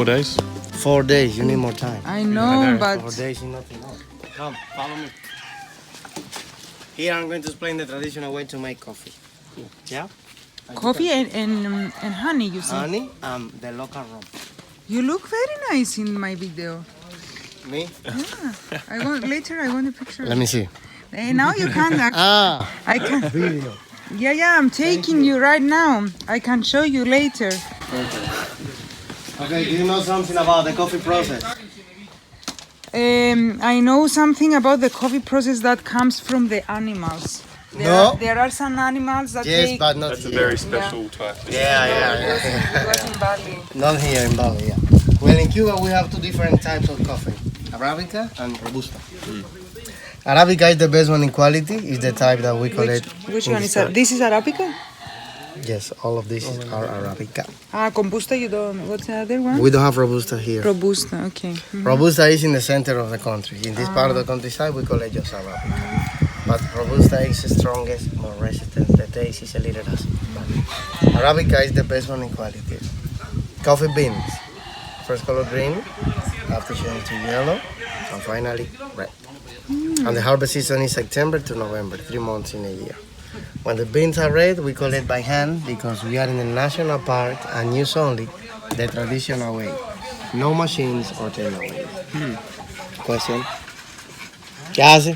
4 days. 4 days, you need more time. I know, but 4 days is not enough. Come, follow me. Here I'm going to explain the traditional way to make coffee. Yeah? coffee and honey, you say. Honey and the local rum. You look very nice in my video. Me? Yeah. Later I want a picture. Let me see. Now you can't actually. Ah, I can. video. Yeah, I'm taking you right now. I can show you later. Okay, do you know something about the coffee process? I know something about the coffee process that comes from the animals. There are some animals that Yes, take. but not That's a here. very special type. Yeah. It was in Bali. Not here in Bali, yeah. Well, in Cuba we have two different types of coffee, arabica and robusta. Arabica is the best one in quality. It's the type that we collect. Which in one the is store. that? This is arabica. Yes, all of these are arabica. Combusta you don't. What's the other one? We don't have robusta here. Robusta. Okay. Robusta is in the center of the country. In this part of the countryside, we collect just arabica. But robusta is the strongest, more resistant. The taste is a little acid. But arabica is the best one in quality. Coffee beans. First color green, after change to yellow, and finally red. And the harvest season is September to November, 3 months in a year. When the beans are red, we collect by hand because we are in the national park and use only the traditional way. No machines or technology. Question? Yes?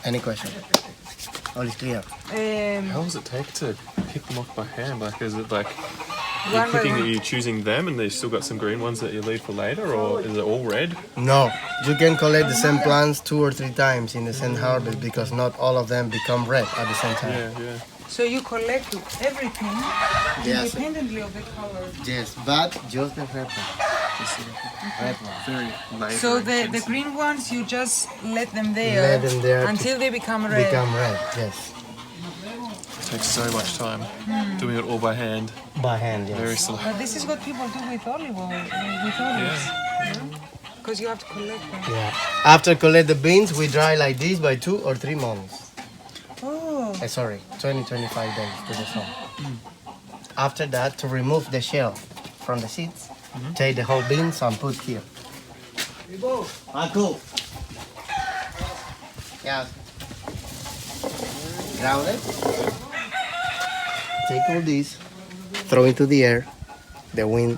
Any question? All is clear. How does it take to pick them off by hand? Like, is it like One you're by picking one. that you're choosing them and they've still got some green ones that you leave for later, or is it all red? No, you can collect the same plants 2 or 3 times in the same harvest because not all of them become red at the same time. Yeah. So you collect everything Yes. independently of the color. Yes, but just the red one. Red one. Very labor So the intensive. green ones you just let them there, Let them there to until they become red. Become red, yes. It takes so much time doing it all by hand. By hand, yes. Very slow. But this is what people do with olive oil, with olives. Because you have to collect them. Yeah. After collect the beans, we dry like this by 2 or 3 months. Oh, 25 days to the sun. After that, to remove the shell from the seeds, take the whole beans and put here. Uncle. Yes. Ground it. Take all this, throw into the air. The wind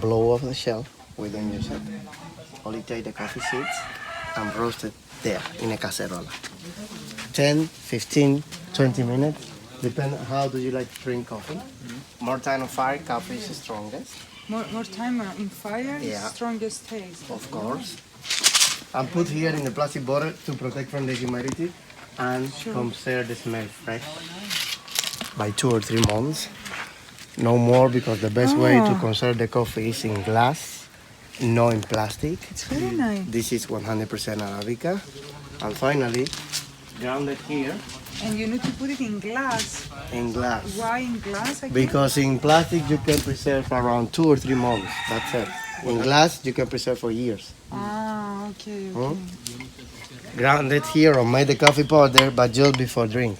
blow off the shell. We don't use it. Only take the coffee seeds and roast it there in a cacerola. 10, 15, 20 minutes. Depend on how do you like to drink coffee. More time on fire, coffee is the strongest, more time in fire Yeah. is strongest taste. of course. And put here in the plastic bottle to protect from the humidity and conserve the smell fresh by 2 or 3 months. No more because the best way to conserve the coffee is in glass, not in plastic. It's very nice. This is 100% Arabica. And finally, grounded here And you need to put it in glass. in glass. Why in glass again? Because in plastic you can preserve around 2 or 3 months. That's it. In glass you can preserve for years. Okay. Grounded here or made the coffee powder, but just before drink.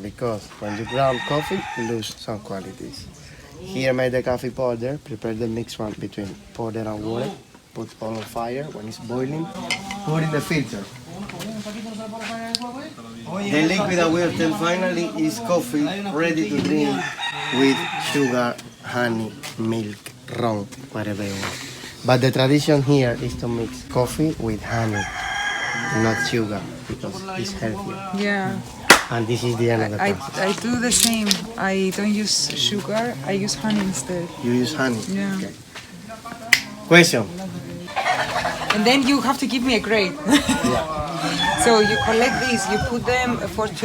Because when you ground coffee, you lose some qualities. Here made the coffee powder, prepare the mix one between powder and water, put all on fire. When it's boiling, put in the filter. The liquid that we obtain finally is coffee ready to drink with sugar, honey, milk, rum, whatever you want. But the tradition here is to mix coffee with honey, not sugar, because it's healthier. Yeah. And this is the end of the process. I do the same. I don't use sugar. I use honey instead. You use honey. Yeah. Okay. Question. And then you have to give me a grade. So you collect these. You put them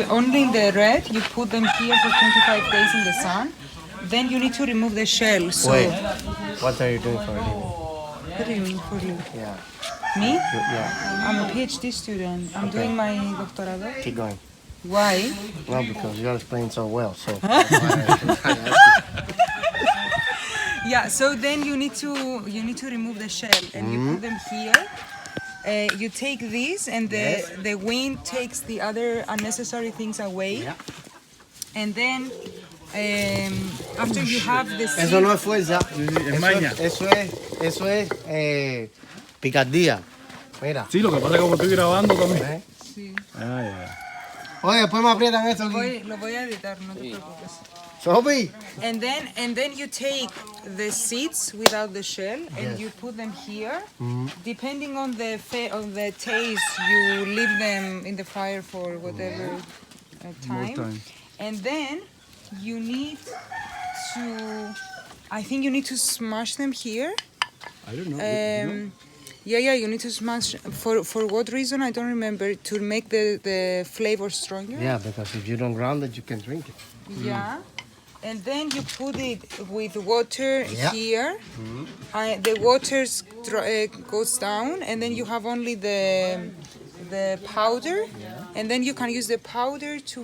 only in the red. You put them here for 25 days in the sun. Then you need to remove the shell. So Wait. What are you doing for a living? what do you mean for you? Yeah. Me? Yeah. I'm a PhD student. I'm doing my doctorado. Keep going. Why? No, because you are explaining so well. So. Yeah. So then you need to remove the shell and you put them here. You take these and the wind takes the other unnecessary things away. Yeah. And then after you have the seeds, Eso no es fuerza. Es maña. Eso es picardía. Mira. Sí, lo que pasa es que como estoy grabando también. ¿eh? sí, Ah, ya. Oye, después me aprietan esto aquí. lo voy a editar, no te preocupes. Sophie. And then you take the seeds without the shell and you put them here. Depending on the taste, you leave them in the fire for whatever time. time. And then you need to, I think you need to smash them here. I don't know. Yeah, you need to smash. For what reason? I don't remember. To make the flavor stronger. Yeah, because if you don't ground it, you can drink it. Yeah. And then you put it with water Yeah. here. The water goes down, and then you have only the powder. And then you can use the powder to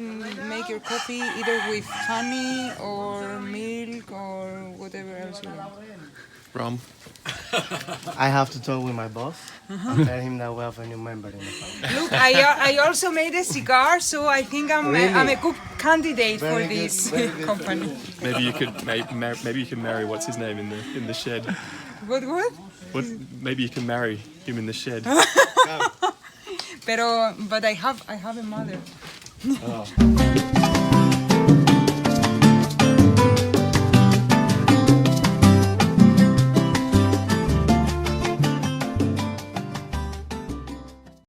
make your coffee either with honey or milk or whatever else you want. Rum. I have to talk with my boss. Tell him that we have a new member in the family. Look, I also made a cigar, so I think I'm a good candidate for Very good, this very good. company. Maybe you could maybe you can marry what's his name in the shed. What? What? Maybe you can marry him in the shed. But I have a mother.